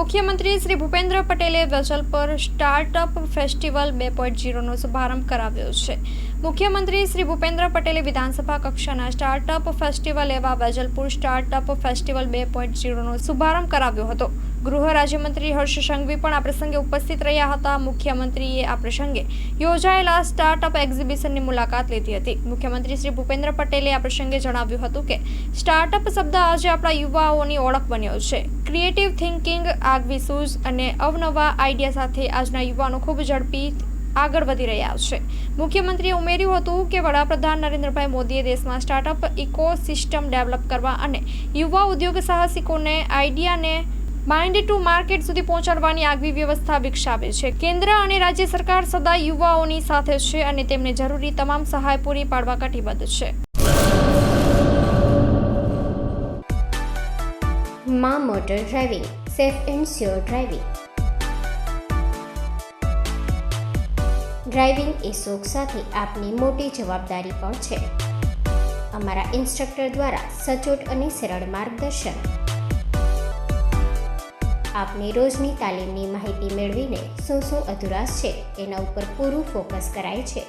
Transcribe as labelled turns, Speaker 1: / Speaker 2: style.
Speaker 1: મુખ્યમંત્રી શ્રી ભૂપેન્દ્ર પટેલે Vejalpur startup festival 2.0નો શુભારંભ કરાવ્યો છે. મુખ્યમંત્રી શ્રી ભૂપેન્દ્ર પટેલે વિધાનસભા કક્ષાના સ્ટાર્ટઅપ ફેસ્ટિવલ એવા વેજલપુર સ્ટાર્ટઅપ ફેસ્ટિવલ 2.0નો શુભારંભ કરાવ્યો હતો. ગૃહ રાજ્યમંત્રી હર્ષ સંઘવી પણ આ પ્રસંગે ઉપસ્થિત રહ્યા હતા. મુખ્યમંત્રીએ આ પ્રસંગે યોજાયેલા સ્ટાર્ટઅપ એક્ઝિબિશનની મુલાકાત લીધી હતી. મુખ્યમંત્રી શ્રી ભૂપેન્દ્ર પટેલે આ પ્રસંગે જણાવ્યું હતું કે સ્ટાર્ટઅપ શબ્દ આજે આપણા યુવાઓની ઓળખ બન્યો છે. ક્રિએટિવ થિંકિંગ, આગવી સૂઝ અને અવનવા આઈડિયા સાથે આજના યુવાનો ખૂબ ઝડપી આગળ વધી રહ્યા છે. મુખ્યમંત્રીએ ઉમેર્યું હતું કે વડાપ્રધાન નરેન્દ્રભાઈ મોદીએ દેશમાં સ્ટાર્ટઅપ ઇકોસિસ્ટમ ડેવલપ કરવા અને યુવા ઉદ્યોગ સાહસિકોને આઈડિયાને માઇન્ડ ટુ માર્કેટ સુધી પહોંચાડવાની આગવી વ્યવસ્થા વિકસાવે છે. કેન્દ્ર અને રાજ્ય સરકાર સદા યુવાઓની સાથે છે અને તેમને જરૂરી તમામ સહાય પૂરી પાડવા કટિબદ્ધ છે.
Speaker 2: માં motor driving, safe and sure driving. Driving એ શોખ સાથે આપની મોટી જવાબદારી પણ છે. અમારા ઇન્સ્ટ્રક્ટર દ્વારા સચોટ અને સરળ માર્ગદર્શન. આપની રોજની તાલીમની માહિતી મેળવીને શું અધુરાશ છે એના ઉપર પૂરું ફોકસ કરાય છે.